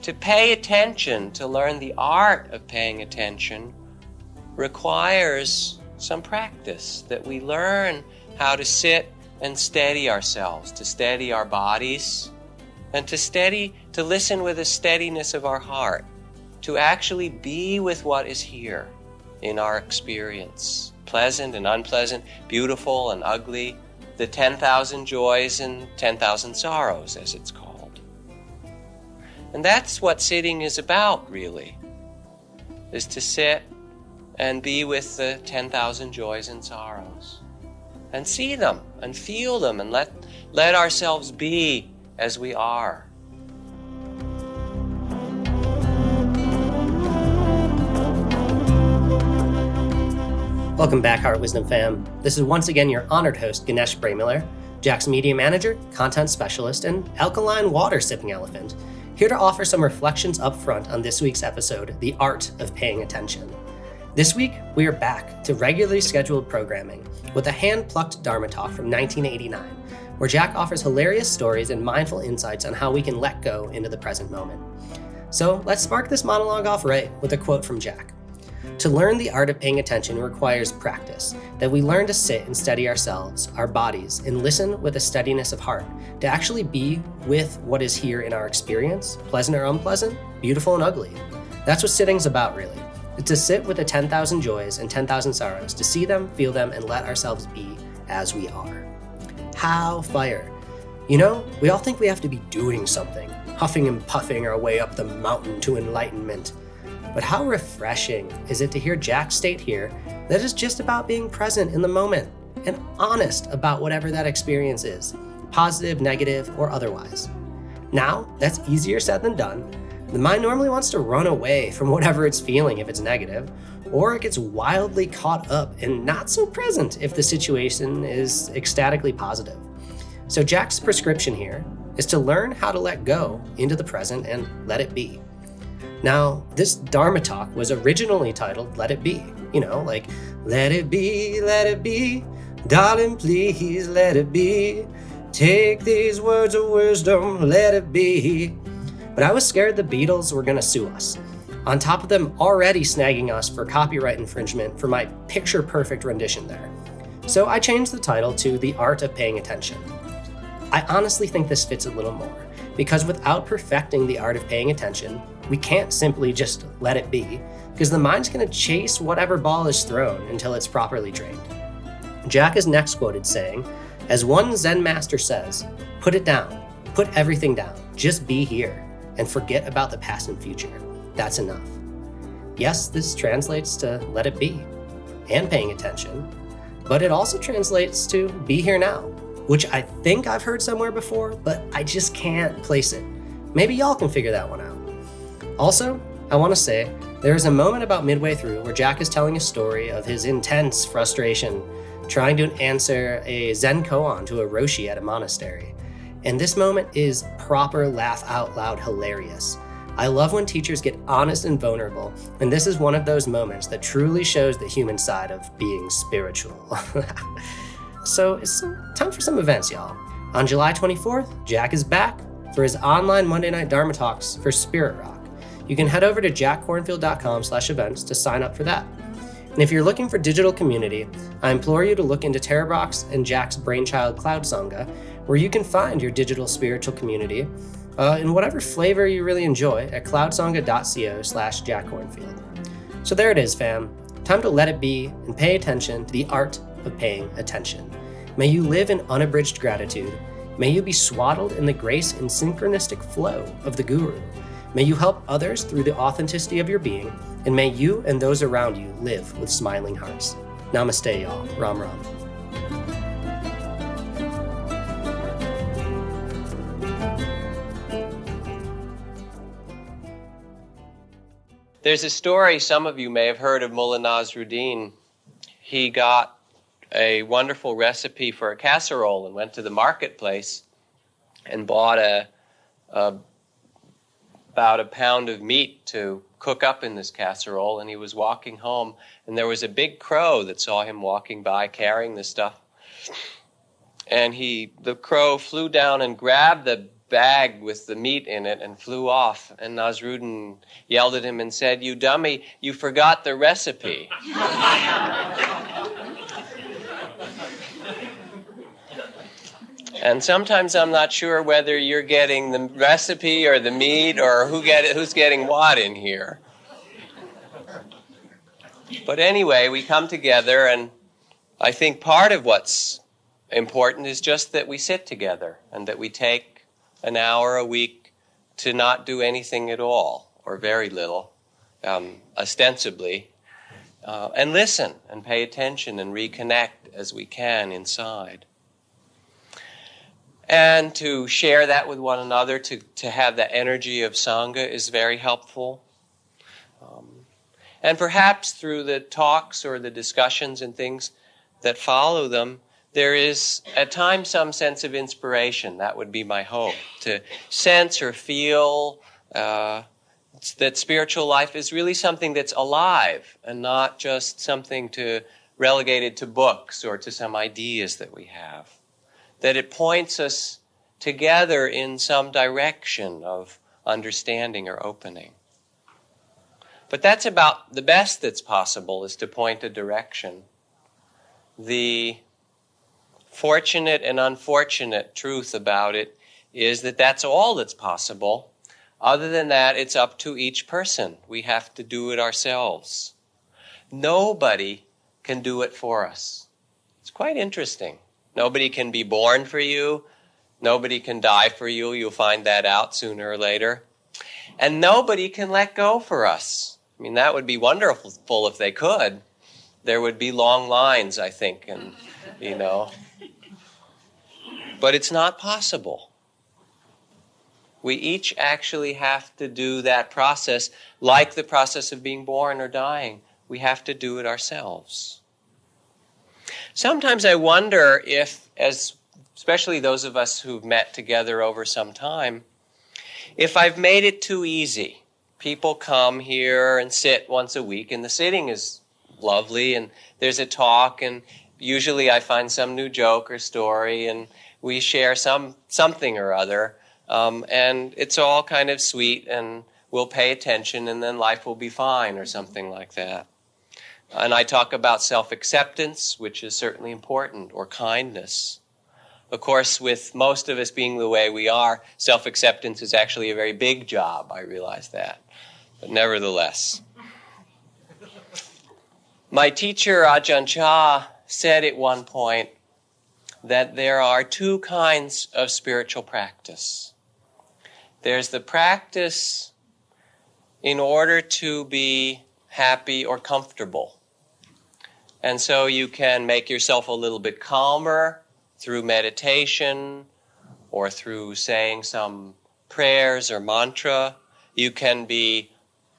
To pay attention, to learn the art of paying attention, requires some practice, that we learn how to sit and steady ourselves, to steady our bodies, and to listen with a steadiness of our heart, to actually be with what is here in our experience, pleasant and unpleasant, beautiful and ugly, the 10,000 joys and 10,000 sorrows, as it's called. And that's what sitting is about, really, is to sit and be with the 10,000 joys and sorrows, and see them, and feel them, and let ourselves be as we are. Welcome back, Heart Wisdom fam. This is once again your honored host, Ganesh Bremiller, Jack's media manager, content specialist, and alkaline water sipping elephant, here to offer some reflections up front on this week's episode, The Art of Paying Attention. This week, we are back to regularly scheduled programming with a hand-plucked Dharma talk from 1989, where Jack offers hilarious stories and mindful insights on how we can let go into the present moment. So let's spark this monologue off right with a quote from Jack. To learn the art of paying attention requires practice, that we learn to sit and steady ourselves, our bodies, and listen with a steadiness of heart, to actually be with what is here in our experience, pleasant or unpleasant, beautiful and ugly. That's what sitting's about, really. It's to sit with the 10,000 joys and 10,000 sorrows, to see them, feel them, and let ourselves be as we are. How fire. You know, we all think we have to be doing something, huffing and puffing our way up the mountain to enlightenment. But how refreshing is it to hear Jack state here that it's just about being present in the moment and honest about whatever that experience is, positive, negative, or otherwise. Now, that's easier said than done. The mind normally wants to run away from whatever it's feeling if it's negative, or it gets wildly caught up and not so present if the situation is ecstatically positive. So Jack's prescription here is to learn how to let go into the present and let it be. Now, this Dharma talk was originally titled Let It Be. You know, like, let it be, darling, please let it be. Take these words of wisdom, let it be. But I was scared the Beatles were gonna sue us, on top of them already snagging us for copyright infringement for my picture-perfect rendition there. So I changed the title to The Art of Paying Attention. I honestly think this fits a little more, because without perfecting the art of paying attention, we can't simply just let it be, because the mind's gonna chase whatever ball is thrown until it's properly trained. Jack is next quoted saying, as one Zen master says, put it down, put everything down, just be here, and forget about the past and future. That's enough. Yes, this translates to let it be, and paying attention, but it also translates to be here now, which I think I've heard somewhere before, but I just can't place it. Maybe y'all can figure that one out. Also, I want to say, there is a moment about midway through where Jack is telling a story of his intense frustration trying to answer a Zen koan to a Roshi at a monastery. And this moment is proper laugh out loud hilarious. I love when teachers get honest and vulnerable, and this is one of those moments that truly shows the human side of being spiritual. So it's time for some events, y'all. On July 24th, Jack is back for his online Monday night Dharma talks for Spirit Rock. You can head over to jackkornfield.com/events to sign up for that. And if you're looking for digital community, I implore you to look into Terabox and Jack's brainchild Cloud Sangha, where you can find your digital spiritual community in whatever flavor you really enjoy at cloudsangha.co/jackkornfield. So there it is, fam. Time to let it be and pay attention to the art of paying attention. May you live in unabridged gratitude. May you be swaddled in the grace and synchronistic flow of the Guru. May you help others through the authenticity of your being, and may you and those around you live with smiling hearts. Namaste, y'all. Ram Ram. There's a story some of you may have heard of Mullah Nasruddin. He got a wonderful recipe for a casserole and went to the marketplace and bought about a pound of meat to cook up in this casserole, and he was walking home, and there was a big crow that saw him walking by carrying this stuff. And the crow flew down and grabbed the bag with the meat in it and flew off. And Nasruddin yelled at him and said, "You dummy, you forgot the recipe." And sometimes I'm not sure whether you're getting the recipe or the meat or who's getting what in here. But anyway, we come together, and I think part of what's important is just that we sit together and that we take an hour a week to not do anything at all, or very little, ostensibly, and listen and pay attention and reconnect as we can inside. And to share that with one another, to have that energy of Sangha is very helpful. And perhaps through the talks or the discussions and things that follow them, there is at times some sense of inspiration. That would be my hope, to sense or feel that spiritual life is really something that's alive and not just something relegated to books or to some ideas that we have. That it points us together in some direction of understanding or opening. But that's about the best that's possible, is to point a direction. The fortunate and unfortunate truth about it is that that's all that's possible. Other than that, it's up to each person. We have to do it ourselves. Nobody can do it for us. It's quite interesting. Nobody can be born for you. Nobody can die for you. You'll find that out sooner or later. And nobody can let go for us. I mean, that would be wonderful if they could. There would be long lines, I think, and, But it's not possible. We each actually have to do that process, like the process of being born or dying. We have to do it ourselves. Sometimes I wonder if, especially those of us who've met together over some time, if I've made it too easy. People come here and sit once a week, and the sitting is lovely, and there's a talk, and usually I find some new joke or story, and we share something or other, and it's all kind of sweet, and we'll pay attention, and then life will be fine, or something like that. And I talk about self-acceptance, which is certainly important, or kindness. Of course, with most of us being the way we are, self-acceptance is actually a very big job. I realize that. But nevertheless. My teacher, Ajahn Chah, said at one point that there are two kinds of spiritual practice. There's the practice in order to be happy or comfortable. And so you can make yourself a little bit calmer through meditation or through saying some prayers or mantra. You can be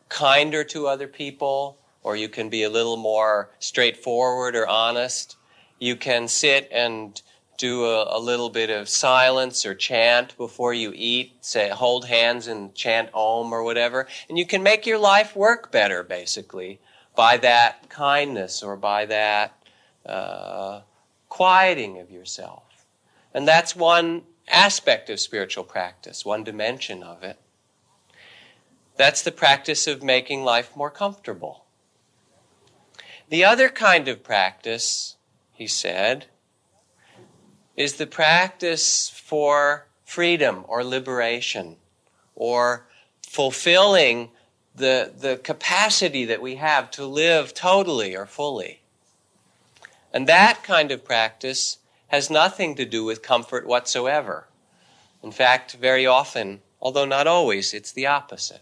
kinder to other people, or you can be a little more straightforward or honest. You can sit and do a little bit of silence or chant before you eat, say, hold hands and chant Om or whatever. And you can make your life work better, basically, by that kindness or by that quieting of yourself. And that's one aspect of spiritual practice, one dimension of it. That's the practice of making life more comfortable. The other kind of practice, he said, is the practice for freedom or liberation, or fulfilling the capacity that we have to live totally or fully. And that kind of practice has nothing to do with comfort whatsoever. In fact, very often, although not always, it's the opposite.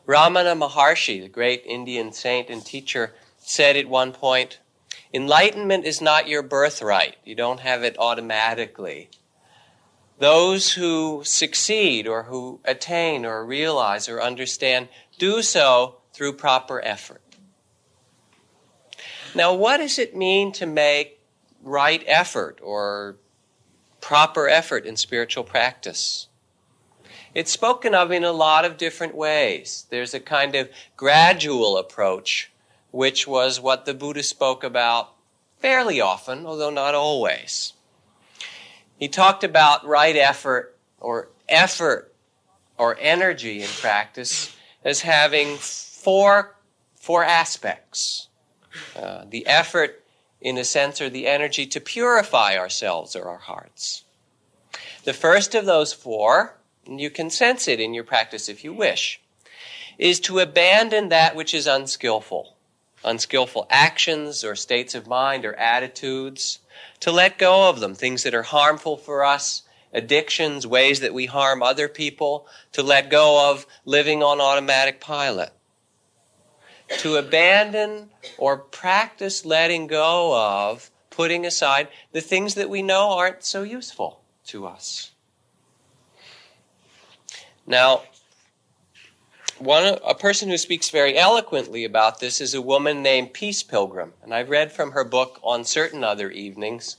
Ramana Maharshi, the great Indian saint and teacher, said at one point, "Enlightenment is not your birthright. You don't have it automatically. Those who succeed or who attain or realize or understand do so through proper effort." Now, what does it mean to make right effort or proper effort in spiritual practice? It's spoken of in a lot of different ways. There's a kind of gradual approach, which was what the Buddha spoke about fairly often, although not always. He talked about right effort or energy in practice as having four aspects. The effort, in a sense, or the energy to purify ourselves or our hearts. The first of those four, and you can sense it in your practice if you wish, is to abandon that which is unskillful. Unskillful actions or states of mind or attitudes, to let go of them, things that are harmful for us, addictions, ways that we harm other people, to let go of living on automatic pilot. To abandon or practice letting go of, putting aside the things that we know aren't so useful to us. Now, a person who speaks very eloquently about this is a woman named Peace Pilgrim, and I've read from her book On Certain Other Evenings.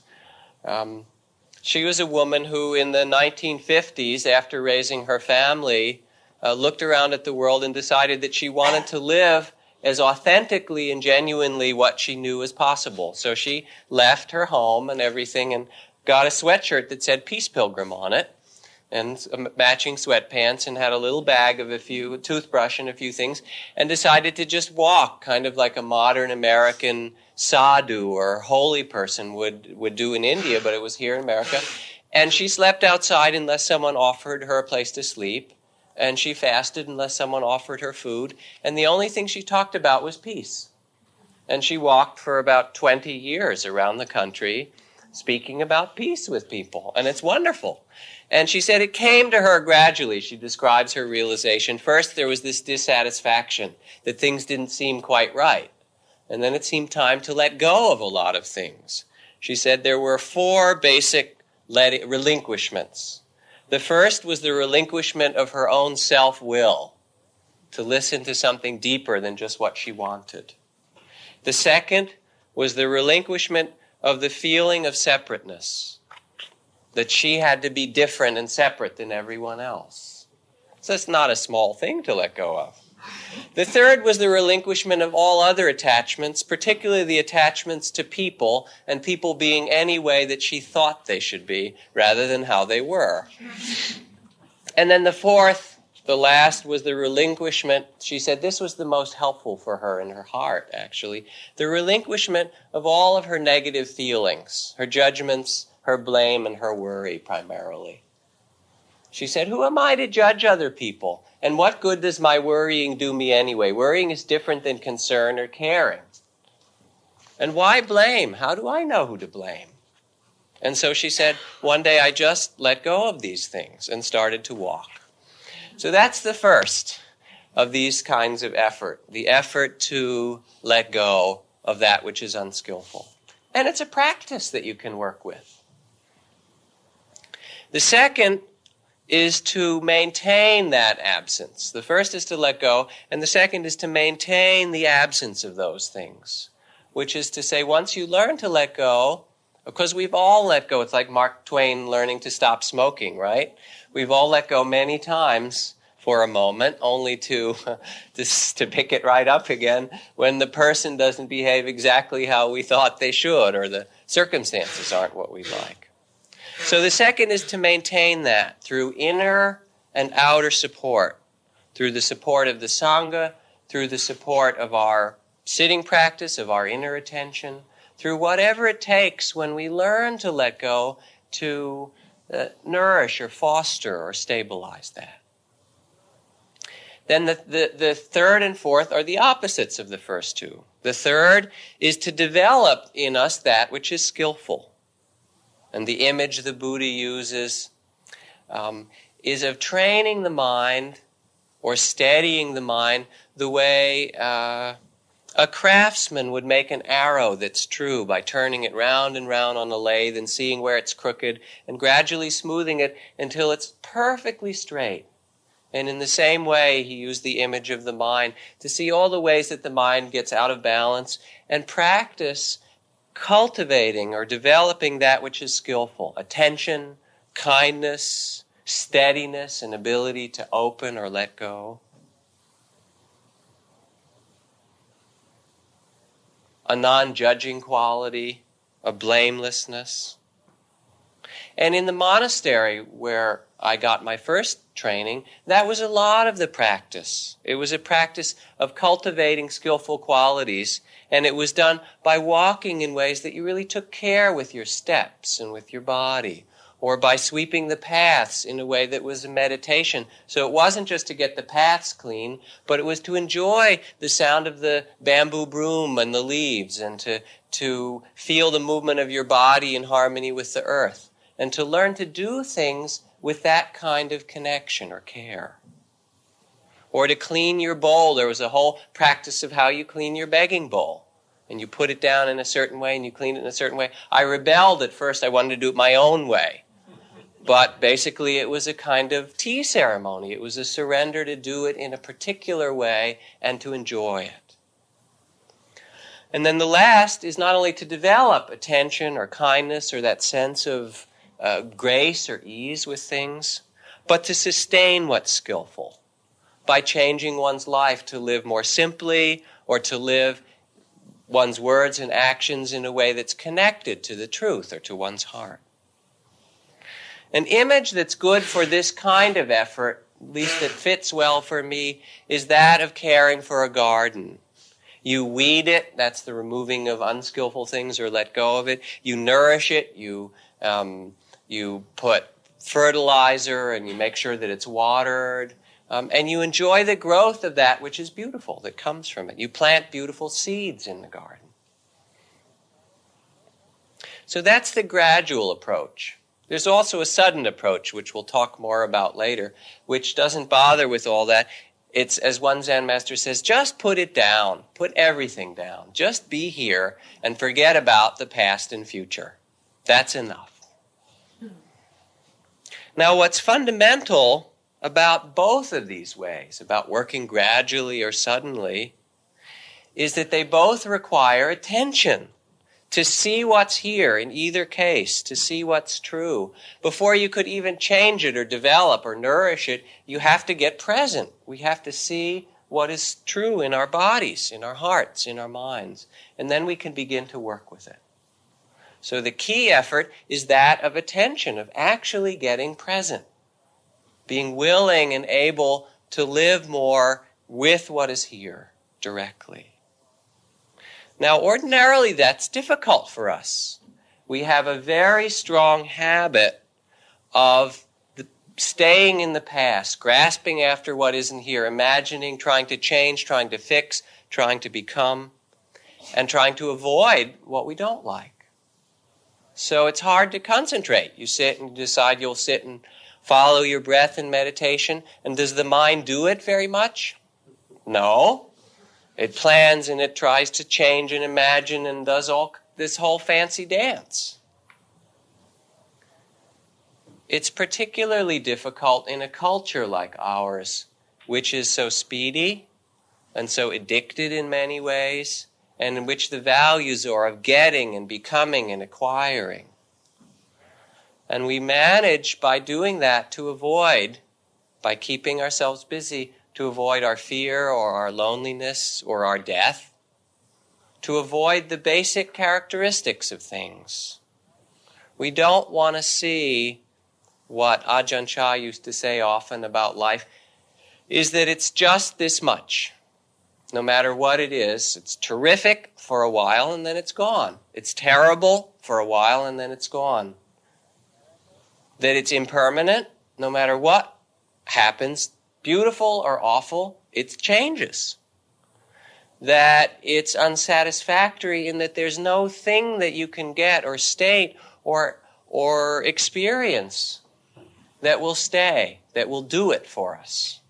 She was a woman who in the 1950s, after raising her family, looked around at the world and decided that she wanted to live as authentically and genuinely what she knew was possible. So she left her home and everything and got a sweatshirt that said Peace Pilgrim on it, and matching sweatpants, and had a little bag of a toothbrush and a few things, and decided to just walk, kind of like a modern American sadhu or holy person would do in India, but it was here in America. And she slept outside unless someone offered her a place to sleep, and she fasted unless someone offered her food, and the only thing she talked about was peace. And she walked for about 20 years around the country, speaking about peace with people, and it's wonderful. And she said it came to her gradually. She describes her realization. First, there was this dissatisfaction that things didn't seem quite right. And then it seemed time to let go of a lot of things. She said there were four basic relinquishments. The first was the relinquishment of her own self-will, to listen to something deeper than just what she wanted. The second was the relinquishment of the feeling of separateness, that she had to be different and separate than everyone else. So it's not a small thing to let go of. The third was the relinquishment of all other attachments, particularly the attachments to people, and people being any way that she thought they should be, rather than how they were. And then the fourth, the last, was the relinquishment. She said this was the most helpful for her in her heart, actually. The relinquishment of all of her negative feelings, her judgments, her blame, and her worry primarily. She said, who am I to judge other people? And what good does my worrying do me anyway? Worrying is different than concern or caring. And why blame? How do I know who to blame? And so she said, one day I just let go of these things and started to walk. So that's the first of these kinds of effort, the effort to let go of that which is unskillful. And it's a practice that you can work with. The second is to maintain that absence. The first is to let go, and the second is to maintain the absence of those things, which is to say, once you learn to let go, because we've all let go. It's like Mark Twain learning to stop smoking, right? We've all let go many times for a moment, only to pick it right up again when the person doesn't behave exactly how we thought they should, or the circumstances aren't what we'd like. So the second is to maintain that through inner and outer support, through the support of the Sangha, through the support of our sitting practice, of our inner attention, through whatever it takes when we learn to let go to nourish or foster or stabilize that. Then the third and fourth are the opposites of the first two. The third is to develop in us that which is skillful. And the image the Buddha uses is of training the mind or steadying the mind the way a craftsman would make an arrow that's true by turning it round and round on a lathe and seeing where it's crooked and gradually smoothing it until it's perfectly straight. And in the same way, he used the image of the mind to see all the ways that the mind gets out of balance and practice cultivating or developing that which is skillful. Attention, kindness, steadiness, and ability to open or let go. A non-judging quality, a blamelessness. And in the monastery where I got my first training, that was a lot of the practice. It was a practice of cultivating skillful qualities, and it was done by walking in ways that you really took care with your steps and with your body, or by sweeping the paths in a way that was a meditation. So it wasn't just to get the paths clean, but it was to enjoy the sound of the bamboo broom and the leaves, and to feel the movement of your body in harmony with the earth, and to learn to do things with that kind of connection or care. Or to clean your bowl. There was a whole practice of how you clean your begging bowl. And you put it down in a certain way and you clean it in a certain way. I rebelled at first. I wanted to do it my own way. But basically it was a kind of tea ceremony. It was a surrender to do it in a particular way and to enjoy it. And then the last is not only to develop attention or kindness or that sense of grace or ease with things, but to sustain what's skillful by changing one's life to live more simply, or to live one's words and actions in a way that's connected to the truth or to one's heart. An image that's good for this kind of effort, at least that fits well for me, is that of caring for a garden. You weed it, that's the removing of unskillful things or let go of it. You nourish it, you put fertilizer and you make sure that it's watered. And you enjoy the growth of that which is beautiful, that comes from it. You plant beautiful seeds in the garden. So that's the gradual approach. There's also a sudden approach, which we'll talk more about later, which doesn't bother with all that. It's, as one Zen master says, just put it down. Put everything down. Just be here and forget about the past and future. That's enough. Now, what's fundamental about both of these ways, about working gradually or suddenly, is that they both require attention to see what's here in either case, to see what's true. Before you could even change it or develop or nourish it, you have to get present. We have to see what is true in our bodies, in our hearts, in our minds, and then we can begin to work with it. So the key effort is that of attention, of actually getting present, being willing and able to live more with what is here directly. Now, ordinarily, that's difficult for us. We have a very strong habit of staying in the past, grasping after what isn't here, imagining, trying to change, trying to fix, trying to become, and trying to avoid what we don't like. So it's hard to concentrate. You sit and decide you'll sit and follow your breath in meditation. And does the mind do it very much? No. It plans and it tries to change and imagine and does all this whole fancy dance. It's particularly difficult in a culture like ours, which is so speedy and so addicted in many ways, and in which the values are of getting and becoming and acquiring. And we manage by doing that to avoid, by keeping ourselves busy, to avoid our fear or our loneliness or our death, to avoid the basic characteristics of things. We don't want to see what Ajahn Chah used to say often about life, is that it's just this much. No matter what it is, it's terrific for a while and then it's gone. It's terrible for a while and then it's gone. That it's impermanent, no matter what happens, beautiful or awful, it changes. That it's unsatisfactory in that there's no thing that you can get or state or experience that will stay, that will do it for us.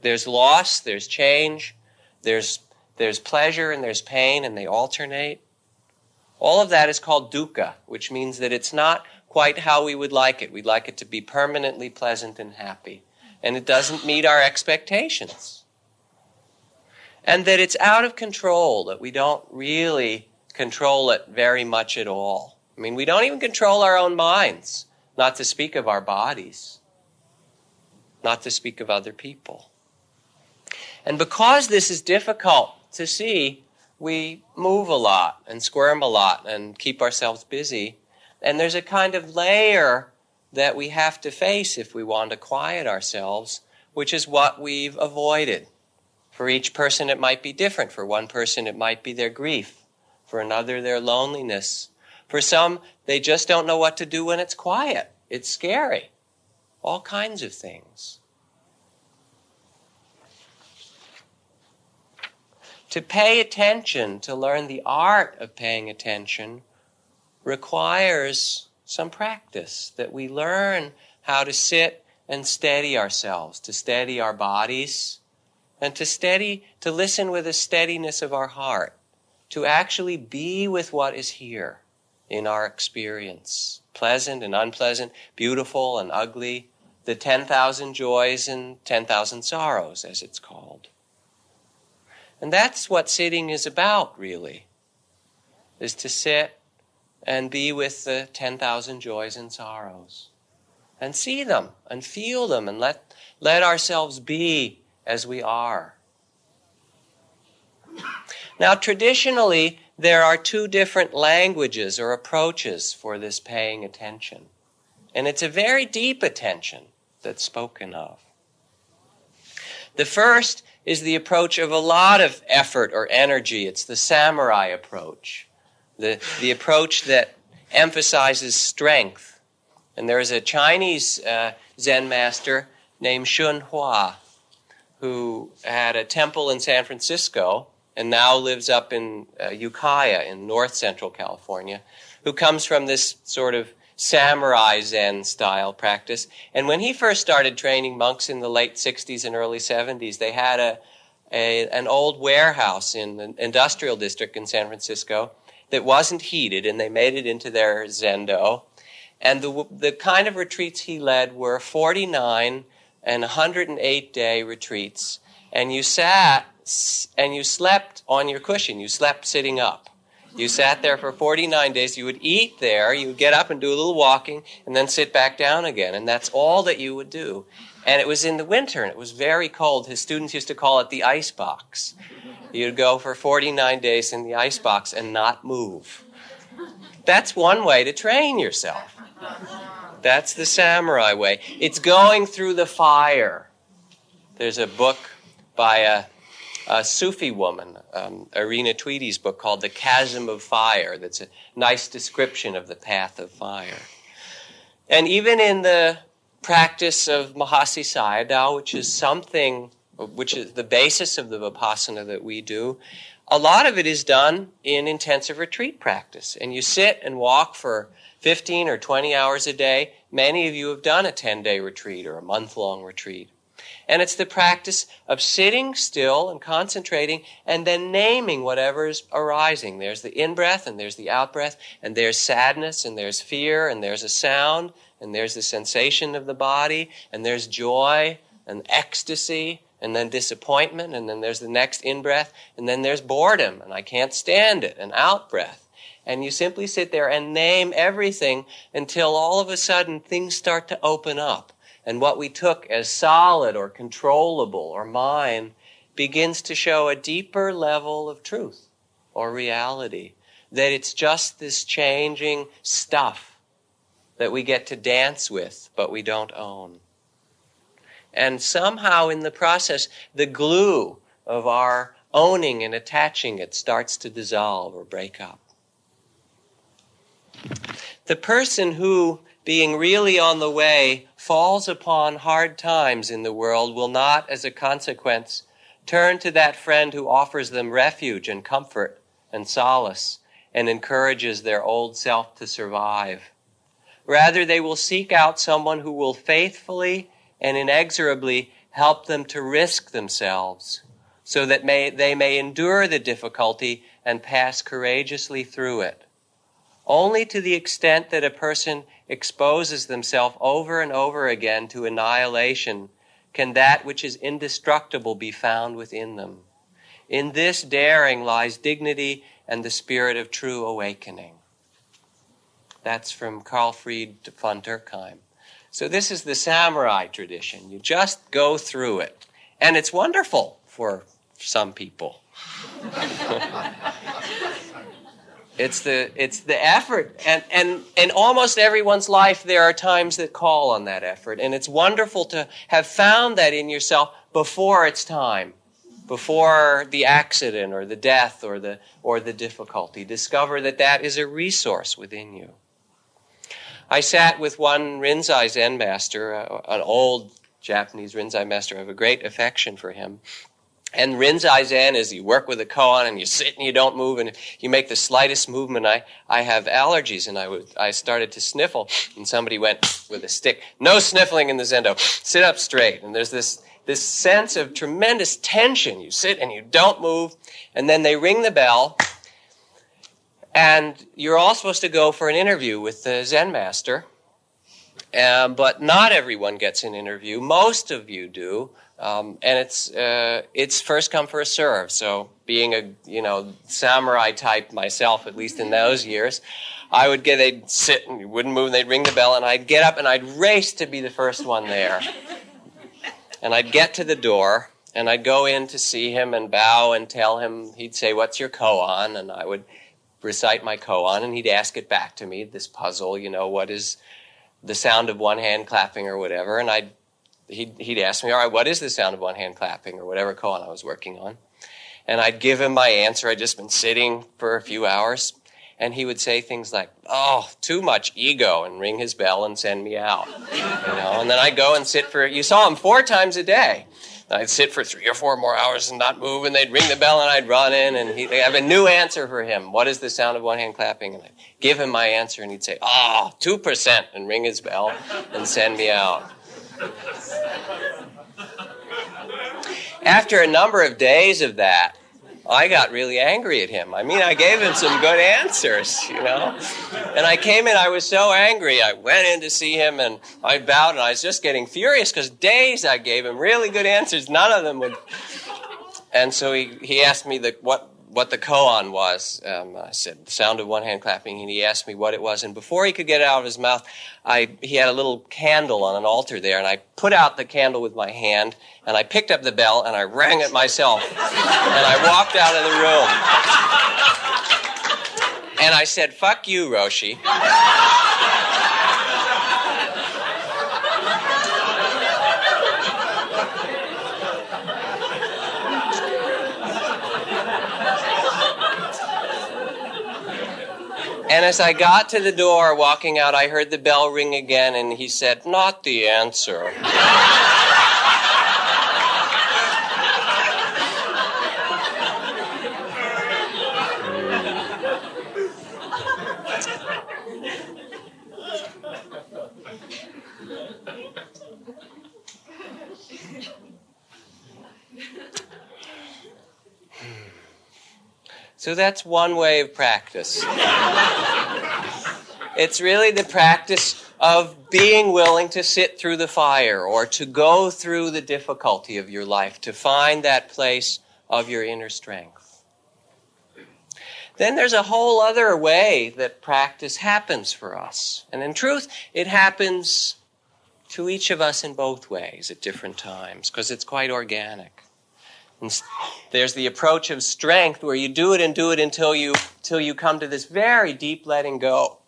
There's loss, there's change, there's pleasure and there's pain, and they alternate. All of that is called dukkha, which means that it's not quite how we would like it. We'd like it to be permanently pleasant and happy. And it doesn't meet our expectations. And that it's out of control, that we don't really control it very much at all. I mean, we don't even control our own minds, not to speak of our bodies, not to speak of other people. And because this is difficult to see, we move a lot and squirm a lot and keep ourselves busy. And there's a kind of layer that we have to face if we want to quiet ourselves, which is what we've avoided. For each person it might be different. For one person it might be their grief. For another their loneliness. For some, they just don't know what to do when it's quiet. It's scary. All kinds of things. To pay attention, to learn the art of paying attention, requires some practice, that we learn how to sit and steady ourselves, to steady our bodies, and to listen with a steadiness of our heart, to actually be with what is here in our experience, pleasant and unpleasant, beautiful and ugly, the 10,000 joys and 10,000 sorrows, as it's called. And that's what sitting is about, really, is to sit and be with the 10,000 joys and sorrows, and see them, and feel them, and let ourselves be as we are. Now, traditionally, there are two different languages or approaches for this paying attention. And it's a very deep attention that's spoken of. The first is the approach of a lot of effort or energy. It's the samurai approach, the approach that emphasizes strength. And there is a Chinese Zen master named Shun Hua who had a temple in San Francisco and now lives up in Ukiah in north central California, who comes from this sort of samurai Zen style practice. And when he first started training monks in the late 60s and early 70s, they had an old warehouse in the industrial district in San Francisco that wasn't heated, and they made it into their zendo. And the kind of retreats he led were 49 and 108-day retreats. And you sat and you slept on your cushion. You slept sitting up. You sat there for 49 days. You would eat there. You would get up and do a little walking and then sit back down again. And that's all that you would do. And it was in the winter, and it was very cold. His students used to call it the ice box. You'd go for 49 days in the ice box and not move. That's one way to train yourself. That's the samurai way. It's going through the fire. There's a book by a Sufi woman, Irina Tweedy's book called The Chasm of Fire. That's a nice description of the path of fire. And even in the practice of Mahasi Sayadaw, which is the basis of the Vipassana that we do, a lot of it is done in intensive retreat practice. And you sit and walk for 15 or 20 hours a day. Many of you have done a 10-day retreat or a month-long retreat. And it's the practice of sitting still and concentrating and then naming whatever is arising. There's the in-breath and there's the out-breath, and there's sadness and there's fear and there's a sound and there's the sensation of the body and there's joy and ecstasy and then disappointment, and then there's the next in-breath, and then there's boredom and I can't stand it, and out-breath. And you simply sit there and name everything until all of a sudden things start to open up. And what we took as solid or controllable or mine begins to show a deeper level of truth or reality. That it's just this changing stuff that we get to dance with, but we don't own. And somehow in the process, the glue of our owning and attaching it starts to dissolve or break up. The person who, being really on the way, falls upon hard times in the world will not, as a consequence, turn to that friend who offers them refuge and comfort and solace and encourages their old self to survive. Rather, they will seek out someone who will faithfully and inexorably help them to risk themselves so that they may endure the difficulty and pass courageously through it. Only to the extent that a person exposes themselves over and over again to annihilation can that which is indestructible be found within them. In this daring lies dignity and the spirit of true awakening. That's from Carl Fried von Durkheim. So this is the samurai tradition. You just go through it. And it's wonderful for some people. It's the effort. And in almost everyone's life, there are times that call on that effort. And it's wonderful to have found that in yourself before it's time, before the accident or the death or the difficulty. Discover that is a resource within you. I sat with one Rinzai Zen master, an old Japanese Rinzai master. I have a great affection for him. And Rinzai Zen is you work with a koan and you sit and you don't move, and if you make the slightest movement, I have allergies, and I started to sniffle, and somebody went with a stick, no sniffling in the Zendo, sit up straight. And there's this sense of tremendous tension. You sit and you don't move, and then they ring the bell, and you're all supposed to go for an interview with the Zen master, but not everyone gets an interview. Most of you do. And it's first come first serve. So being a samurai type myself, at least in those years, they'd sit and you wouldn't move, and they'd ring the bell, and I'd get up and I'd race to be the first one there. And I'd get to the door and I'd go in to see him and bow and tell him. He'd say, "What's your koan?" And I would recite my koan, and he'd ask it back to me, this puzzle, what is the sound of one hand clapping or whatever, and he'd ask me, all right, what is the sound of one hand clapping or whatever koan I was working on? And I'd give him my answer. I'd just been sitting for a few hours, and he would say things like, "Oh, too much ego," and ring his bell and send me out. And then I'd go and sit you saw him 4 times a day. I'd sit for 3 or 4 more hours and not move, and they'd ring the bell, and I'd run in, and he'd have a new answer for him. What is the sound of one hand clapping? And I'd give him my answer, and he'd say, 2%, and ring his bell and send me out. After a number of days of that, I got really angry at him. I gave him some good answers, And I came in, I was so angry. I went in to see him, and I bowed, and I was just getting furious because days I gave him really good answers. None of them would. And so he asked me what the koan was. I said, the sound of one hand clapping, and he asked me what it was. And before he could get it out of his mouth, he had a little candle on an altar there, and I put out the candle with my hand, and I picked up the bell, and I rang it myself. And I walked out of the room. And I said, "Fuck you, Roshi." And as I got to the door, walking out, I heard the bell ring again, and he said, "Not the answer." So that's one way of practice. It's really the practice of being willing to sit through the fire or to go through the difficulty of your life, to find that place of your inner strength. Then there's a whole other way that practice happens for us. And in truth, it happens to each of us in both ways at different times because it's quite organic. And there's the approach of strength where you do it until you come to this very deep letting go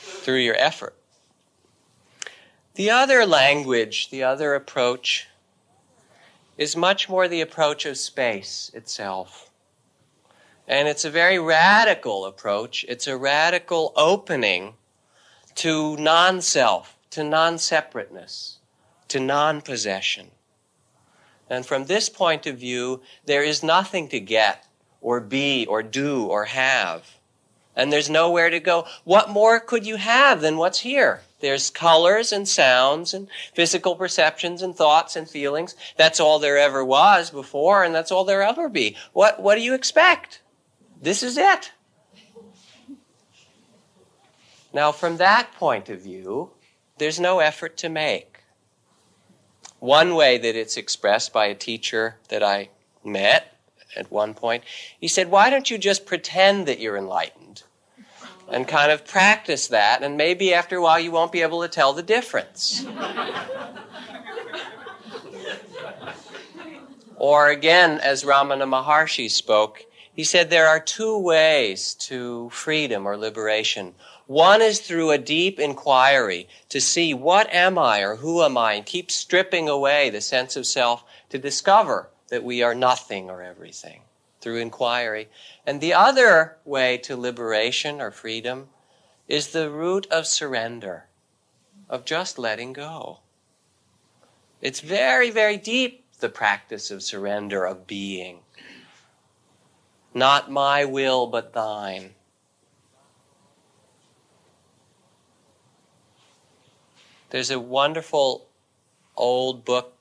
through your effort. The other language, the other approach, is much more the approach of space itself. And it's a very radical approach. It's a radical opening to non-self, to non-separateness, to non-possession. And from this point of view, there is nothing to get or be or do or have. And there's nowhere to go. What more could you have than what's here? There's colors and sounds and physical perceptions and thoughts and feelings. That's all there ever was before, and that's all there ever be. What do you expect? This is it. Now, from that point of view, there's no effort to make. One way that it's expressed by a teacher that I met at one point, he said, "Why don't you just pretend that you're enlightened and kind of practice that, and maybe after a while you won't be able to tell the difference." Or again, as Ramana Maharshi spoke, He said there are two ways to freedom or liberation. One is through a deep inquiry to see what am I or who am I, and keep stripping away the sense of self to discover that we are nothing or everything through inquiry. And the other way to liberation or freedom is the route of surrender, of just letting go. It's very, very deep, the practice of surrender, of being. Not my will, but thine. There's a wonderful old book,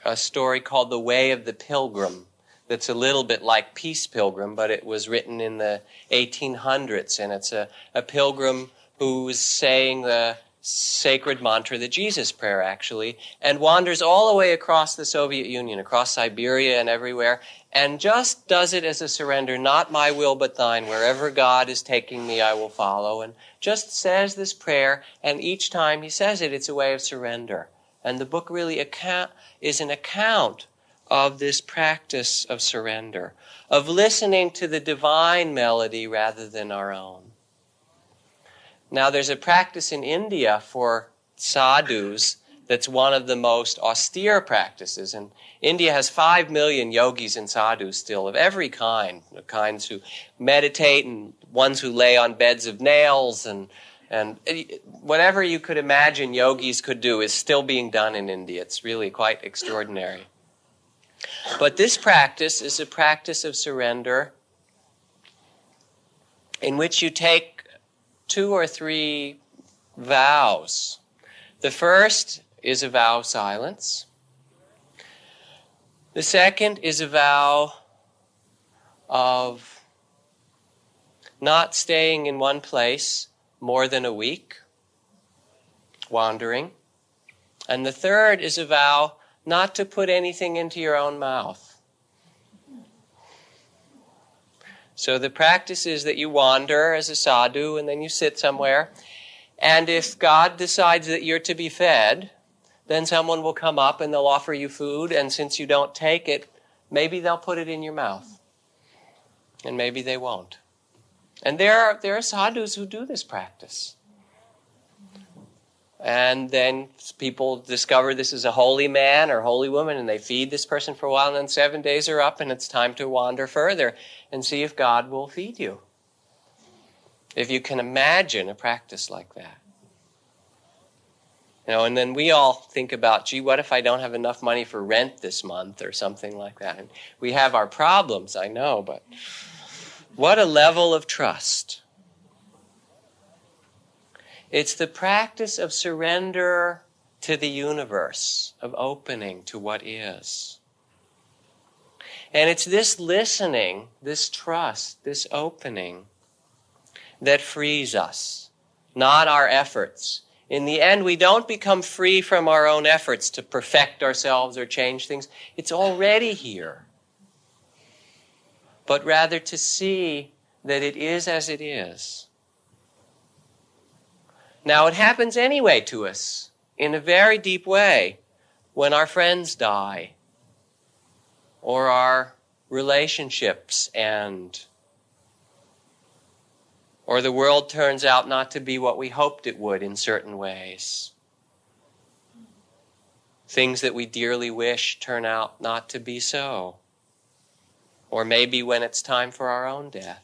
a story called The Way of the Pilgrim, that's a little bit like Peace Pilgrim, but it was written in the 1800s, and it's a pilgrim who's saying the sacred mantra, the Jesus prayer actually, and wanders all the way across the Soviet Union, across Siberia and everywhere, and just does it as a surrender, not my will but thine, wherever God is taking me I will follow, and just says this prayer, and each time he says it, it's a way of surrender. And the book really is an account of this practice of surrender, of listening to the divine melody rather than our own. Now, there's a practice in India for sadhus that's one of the most austere practices. And India has 5 million yogis and sadhus still of every kind, the kinds who meditate and ones who lay on beds of nails, and whatever you could imagine yogis could do is still being done in India. It's really quite extraordinary. But this practice is a practice of surrender in which you take 2 or 3 vows. The first is a vow of silence. The second is a vow of not staying in one place more than a week, wandering. And the third is a vow not to put anything into your own mouth. So the practice is that you wander as a sadhu and then you sit somewhere. And if God decides that you're to be fed, then someone will come up and they'll offer you food. And since you don't take it, maybe they'll put it in your mouth. And maybe they won't. And there are sadhus who do this practice. And then people discover this is a holy man or holy woman, and they feed this person for a while, and then 7 days are up, and it's time to wander further and see if God will feed you. If you can imagine a practice like that. You know, and then we all think about, gee, what if I don't have enough money for rent this month or something like that? And we have our problems, I know, but what a level of trust. It's the practice of surrender to the universe, of opening to what is. And it's this listening, this trust, this opening that frees us, not our efforts. In the end, we don't become free from our own efforts to perfect ourselves or change things. It's already here. But rather to see that it is as it is. Now, it happens anyway to us in a very deep way when our friends die or our relationships end or the world turns out not to be what we hoped it would in certain ways. Things that we dearly wish turn out not to be so. Or maybe when it's time for our own death.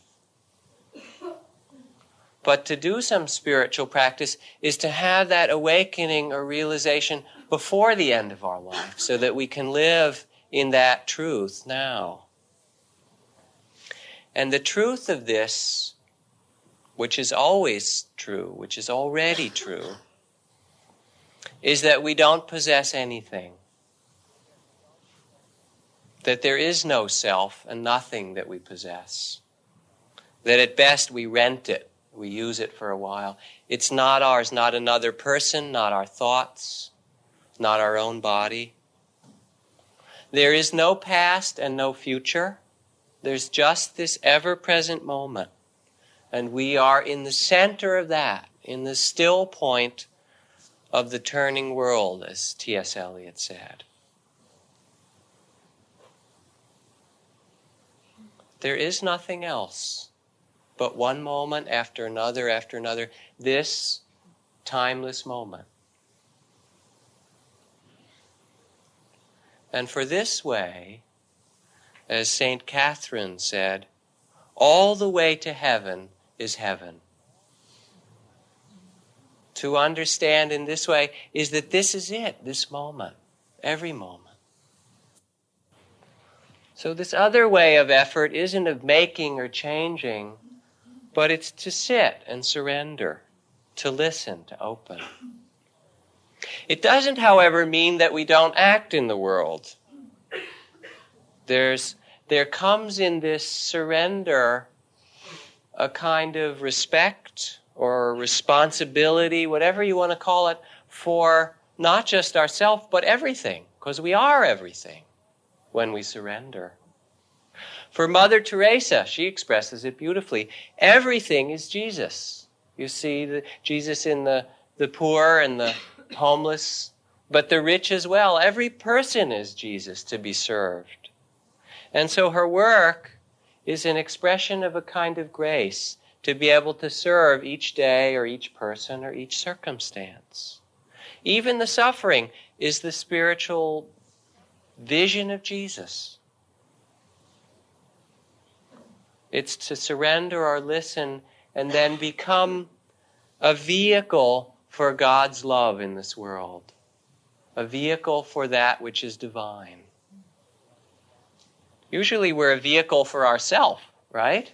But to do some spiritual practice is to have that awakening or realization before the end of our life so that we can live in that truth now. And the truth of this, which is always true, which is already true, is that we don't possess anything. That there is no self and nothing that we possess. That at best we rent it. We use it for a while. It's not ours, not another person, not our thoughts, not our own body. There is no past and no future. There's just this ever-present moment. And we are in the center of that, in the still point of the turning world, as T.S. Eliot said. There is nothing else but one moment after another, this timeless moment. And for this way, as St. Catherine said, all the way to heaven is heaven. To understand in this way is that this is it, this moment, every moment. So this other way of effort isn't of making or changing, but it's to sit and surrender, to listen, to open. It doesn't, however, mean that we don't act in the world. There comes in this surrender a kind of respect or responsibility, whatever you want to call it, for not just ourselves, but everything, because we are everything when we surrender. For Mother Teresa, she expresses it beautifully. Everything is Jesus. You see Jesus in the poor and the homeless, but the rich as well. Every person is Jesus to be served. And so her work is an expression of a kind of grace to be able to serve each day or each person or each circumstance. Even the suffering is the spiritual vision of Jesus. It's to surrender or listen and then become a vehicle for God's love in this world, a vehicle for that which is divine. Usually we're a vehicle for ourselves, right?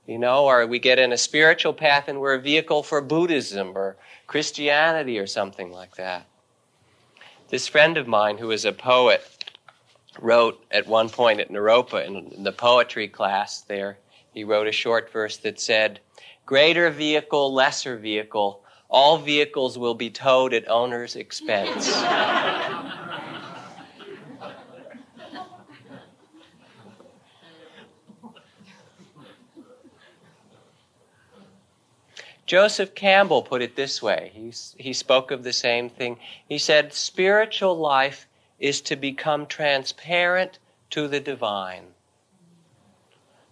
Or we get in a spiritual path and we're a vehicle for Buddhism or Christianity or something like that. This friend of mine who is a poet wrote at one point at Naropa in the poetry class there, he wrote a short verse that said, "Greater vehicle, lesser vehicle, all vehicles will be towed at owner's expense." Joseph Campbell put it this way. He spoke of the same thing. He said, spiritual life is to become transparent to the divine,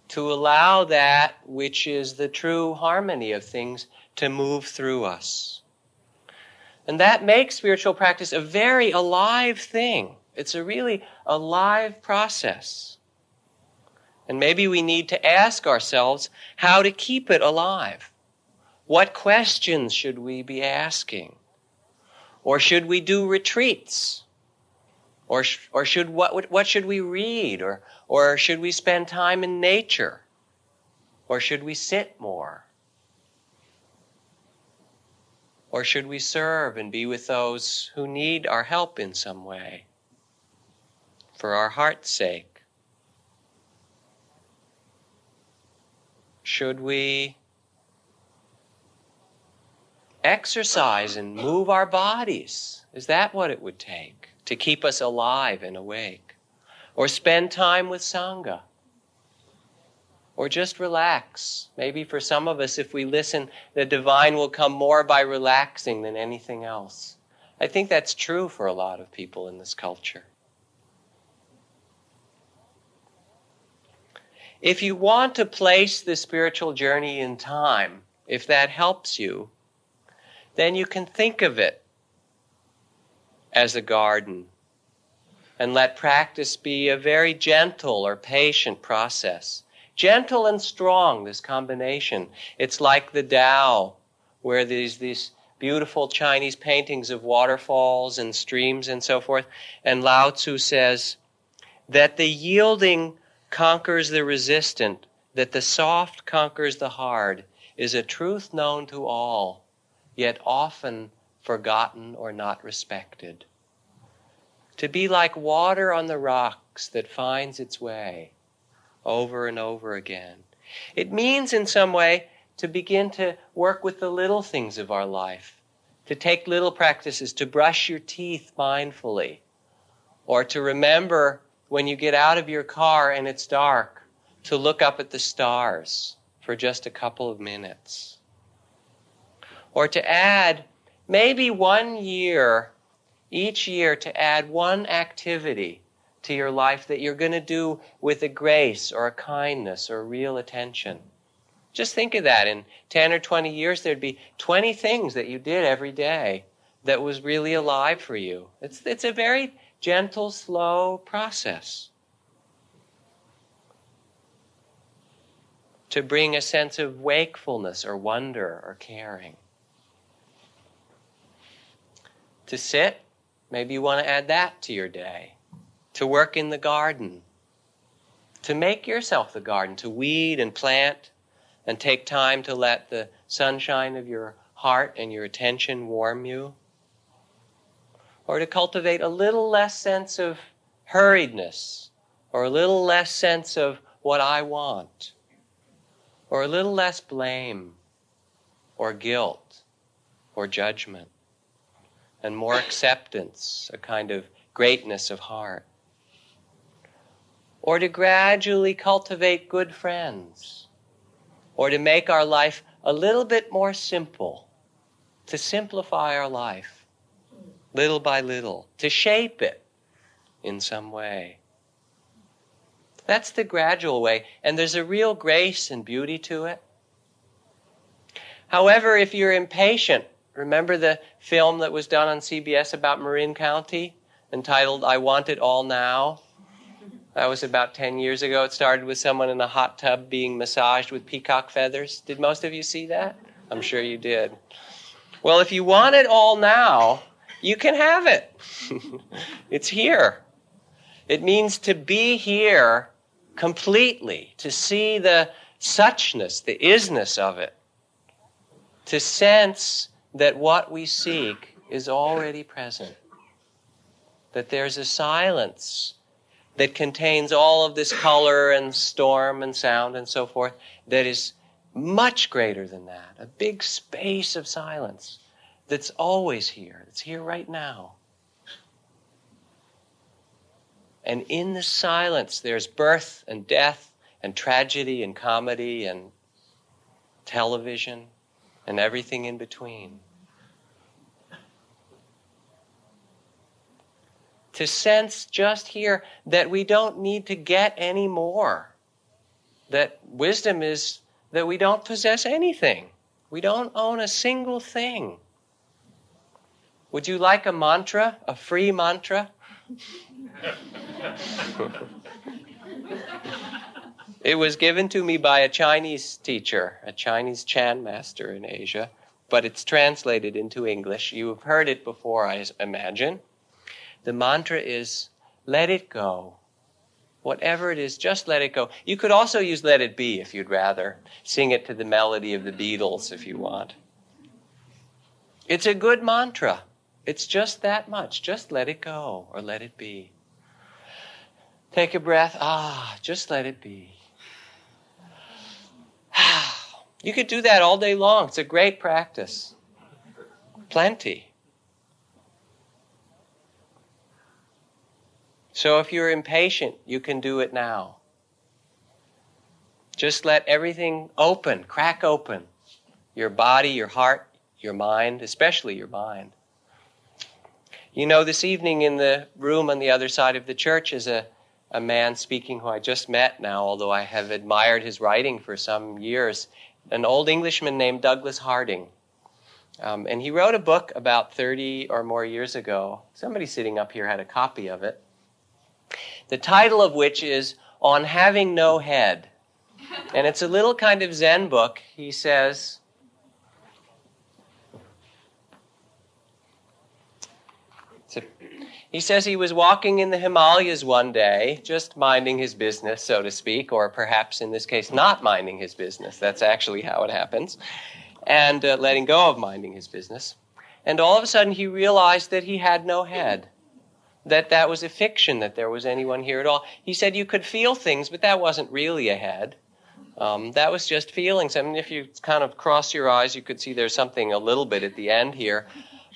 to allow that which is the true harmony of things to move through us. And that makes spiritual practice a very alive thing. It's a really alive process. And maybe we need to ask ourselves how to keep it alive. What questions should we be asking? Or should we do retreats? Or should what should we read? Or should we spend time in nature? Or should we sit more? Or should we serve and be with those who need our help in some way for our heart's sake? Should we exercise and move our bodies? Is that what it would take to keep us alive and awake? Or spend time with Sangha? Or just relax? Maybe for some of us, if we listen, the divine will come more by relaxing than anything else. I think that's true for a lot of people in this culture. If you want to place the spiritual journey in time, if that helps you, then you can think of it as a garden and let practice be a very gentle or patient process. Gentle and strong, this combination. It's like the Tao, where there's these beautiful Chinese paintings of waterfalls and streams and so forth. And Lao Tzu says that the yielding conquers the resistant, that the soft conquers the hard, is a truth known to all, yet often forgotten or not respected. To be like water on the rocks that finds its way over and over again. It means in some way to begin to work with the little things of our life, to take little practices, to brush your teeth mindfully, or to remember when you get out of your car and it's dark, to look up at the stars for just a couple of minutes. Or to add maybe 1 year, each year to add one activity to your life that you're going to do with a grace or a kindness or real attention. Just think of that. In 10 or 20 years, there'd be 20 things that you did every day that was really alive for you. It's a very gentle, slow process to bring a sense of wakefulness or wonder or caring. To sit, maybe you want to add that to your day. To work in the garden. To make yourself the garden, to weed and plant and take time to let the sunshine of your heart and your attention warm you. Or to cultivate a little less sense of hurriedness, or a little less sense of what I want, or a little less blame, or guilt, or judgment, and more acceptance, a kind of greatness of heart. Or to gradually cultivate good friends, or to make our life a little bit more simple, to simplify our life, little by little, to shape it in some way. That's the gradual way, and there's a real grace and beauty to it. However, if you're impatient, remember the film that was done on CBS about Marin County, entitled I Want It All Now? That was about 10 years ago. It started with someone in a hot tub being massaged with peacock feathers. Did most of you see that? I'm sure you did. Well, if you want it all now, you can have it. It's here. It means to be here completely, to see the suchness, the isness of it, to sense that what we seek is already present, that there's a silence that contains all of this color and storm and sound and so forth that is much greater than that, a big space of silence that's always here. It's here right now. And in the silence, there's birth and death and tragedy and comedy and television and everything in between. To sense just here that we don't need to get any more. That wisdom is that we don't possess anything. We don't own a single thing. Would you like a mantra, a free mantra? It was given to me by a Chinese teacher, a Chinese Chan master in Asia, but it's translated into English. You have heard it before, I imagine. The mantra is, let it go. Whatever it is, just let it go. You could also use let it be if you'd rather. Sing it to the melody of the Beatles if you want. It's a good mantra. It's just that much. Just let it go or let it be. Take a breath. Just let it be. You could do that all day long. It's a great practice. Plenty. So if you're impatient, you can do it now. Just let everything open, crack open. Your body, your heart, your mind, especially your mind. You know, this evening in the room on the other side of the church is a man speaking who I just met now, although I have admired his writing for some years, an old Englishman named Douglas Harding. And he wrote a book about 30 or more years ago. Somebody sitting up here had a copy of it. The title of which is On Having No Head. And it's a little kind of Zen book. He says, he was walking in the Himalayas one day, just minding his business, so to speak, or perhaps in this case not minding his business. That's actually how it happens. And letting go of minding his business. And all of a sudden he realized that he had no head. That was a fiction, that there was anyone here at all. He said you could feel things, but that wasn't really a head. That was just feelings. I mean, if you kind of cross your eyes, you could see there's something a little bit at the end here.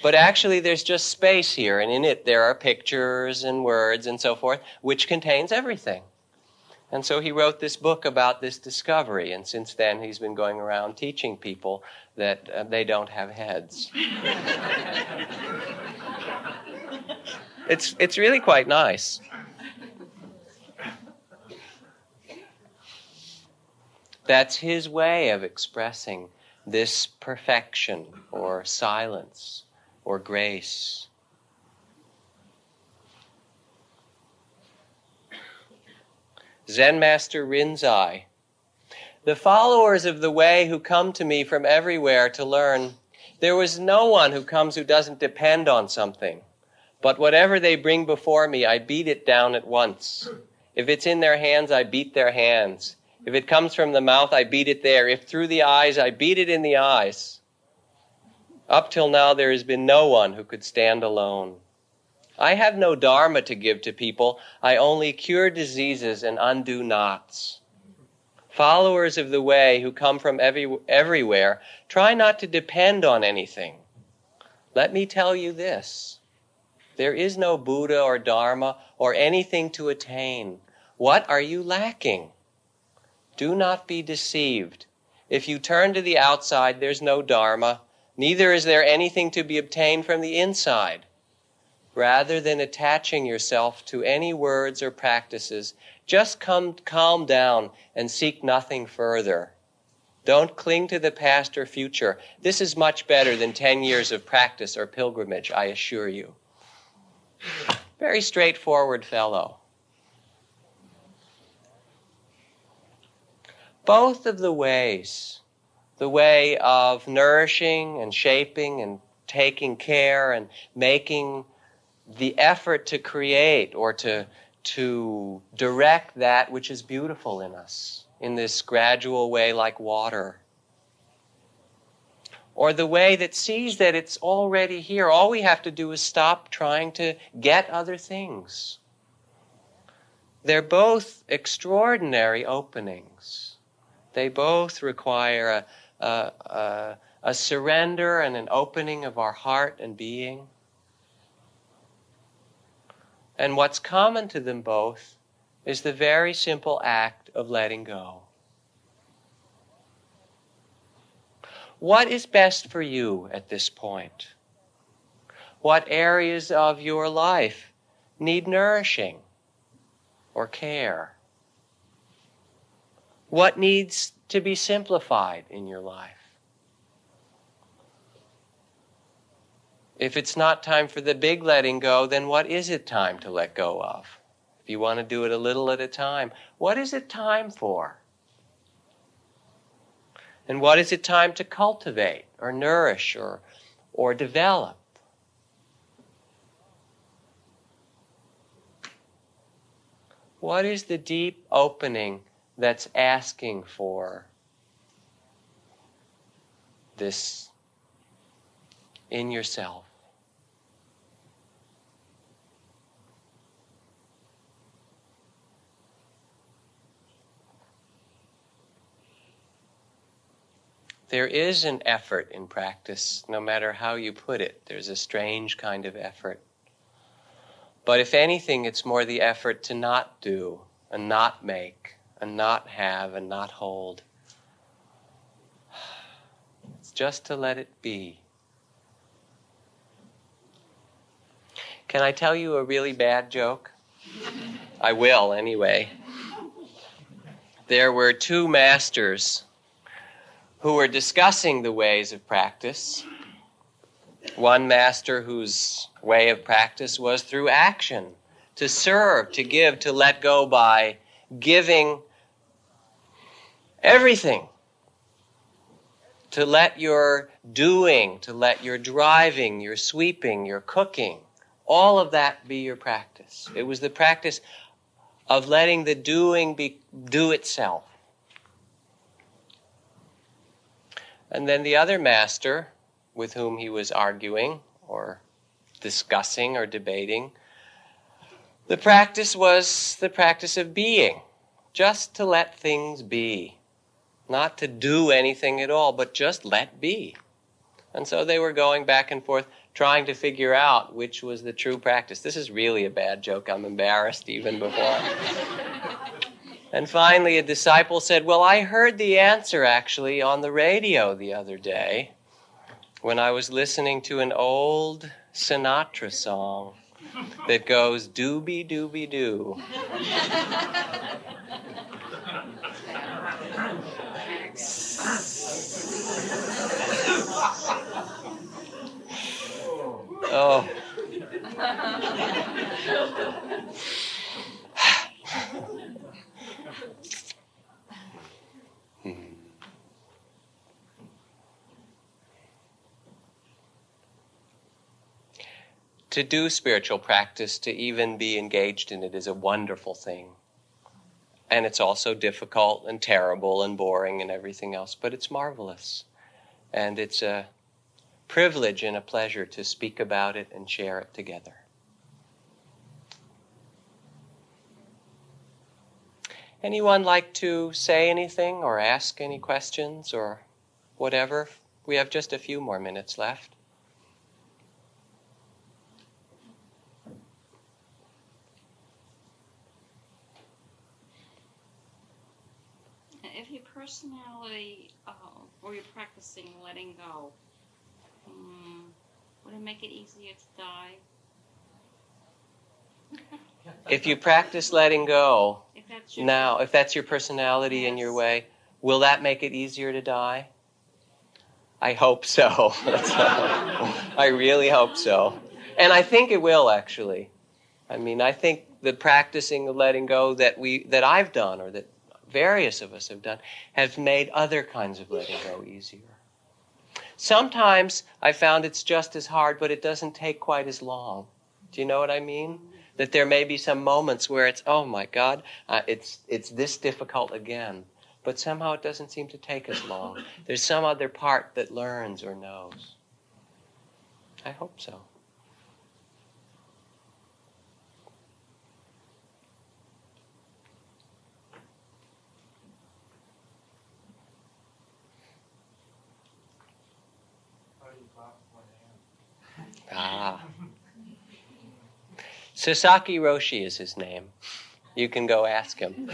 But actually, there's just space here, and in it there are pictures and words and so forth, which contains everything. And so he wrote this book about this discovery, and since then he's been going around teaching people that they don't have heads. It's really quite nice. That's his way of expressing this perfection or silence or grace. Zen Master Rinzai. The followers of the way who come to me from everywhere to learn, there was no one who comes who doesn't depend on something. But whatever they bring before me, I beat it down at once. If it's in their hands, I beat their hands. If it comes from the mouth, I beat it there. If through the eyes, I beat it in the eyes. Up till now, there has been no one who could stand alone. I have no dharma to give to people. I only cure diseases and undo knots. Followers of the way who come from everywhere, try not to depend on anything. Let me tell you this. There is no Buddha or Dharma or anything to attain. What are you lacking? Do not be deceived. If you turn to the outside, there's no Dharma. Neither is there anything to be obtained from the inside. Rather than attaching yourself to any words or practices, just calm down and seek nothing further. Don't cling to the past or future. This is much better than 10 years of practice or pilgrimage, I assure you. Very straightforward fellow. Both of the ways, the way of nourishing and shaping and taking care and making the effort to create or to direct that which is beautiful in us in this gradual way like water. Or the way that sees that it's already here. All we have to do is stop trying to get other things. They're both extraordinary openings. They both require a surrender and an opening of our heart and being. And what's common to them both is the very simple act of letting go. What is best for you at this point? What areas of your life need nourishing or care? What needs to be simplified in your life? If it's not time for the big letting go, then what is it time to let go of? If you want to do it a little at a time, what is it time for? And what is it time to cultivate or nourish or develop? What is the deep opening that's asking for this in yourself? There is an effort in practice, no matter how you put it. There's a strange kind of effort. But if anything, it's more the effort to not do, and not make, and not have, and not hold. It's just to let it be. Can I tell you a really bad joke? I will, anyway. There were two masters who were discussing the ways of practice. One master whose way of practice was through action, to serve, to give, to let go by giving everything. To let your doing, to let your driving, your sweeping, your cooking, all of that be your practice. It was the practice of letting the doing do itself. And then the other master with whom he was arguing or discussing or debating, the practice was the practice of being, just to let things be, not to do anything at all, but just let be. And so they were going back and forth, trying to figure out which was the true practice. This is really a bad joke. I'm embarrassed even before. And finally, a disciple said, well, I heard the answer actually on the radio the other day when I was listening to an old Sinatra song that goes, doobie doobie doo. Oh. To do spiritual practice, to even be engaged in it, is a wonderful thing. And it's also difficult and terrible and boring and everything else, but it's marvelous. And it's a privilege and a pleasure to speak about it and share it together. Anyone like to say anything or ask any questions or whatever? We have just a few more minutes left. If your personality, or you're practicing letting go, would it make it easier to die? If you practice letting go, If that's your personality in your way, will that make it easier to die? I hope so. I really hope so. And I think it will, actually. I mean, I think the practicing of letting go that I've done, or that various of us have done, has made other kinds of letting go easier. Sometimes I found it's just as hard, but it doesn't take quite as long. Do you know what I mean? That there may be some moments where it's, oh my God, it's this difficult again. But somehow it doesn't seem to take as long. There's some other part that learns or knows. I hope so. Sasaki Roshi is his name. You can go ask him.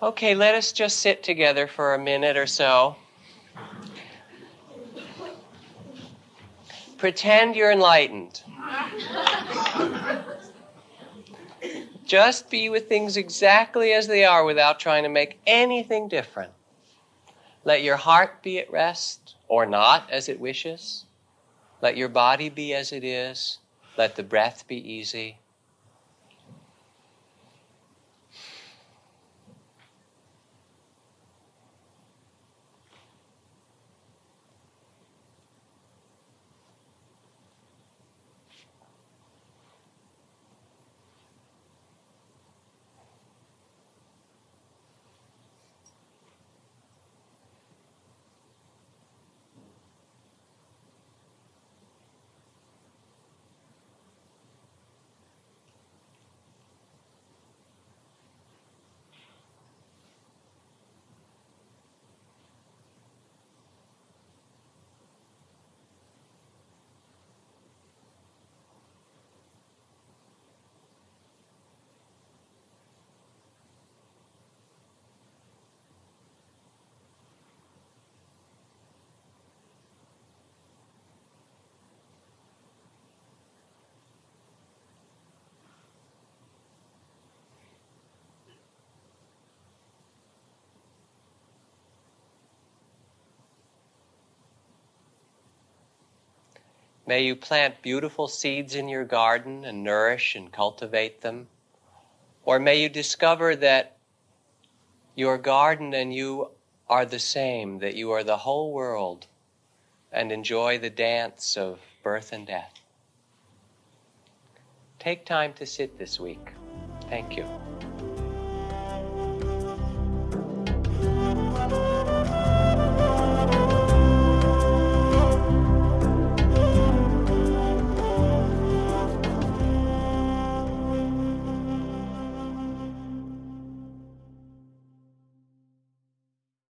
Okay, let us just sit together for a minute or so. Pretend you're enlightened. Just be with things exactly as they are without trying to make anything different. Let your heart be at rest, or not, as it wishes. Let your body be as it is. Let the breath be easy. May you plant beautiful seeds in your garden and nourish and cultivate them. Or may you discover that your garden and you are the same, that you are the whole world, and enjoy the dance of birth and death. Take time to sit this week. Thank you.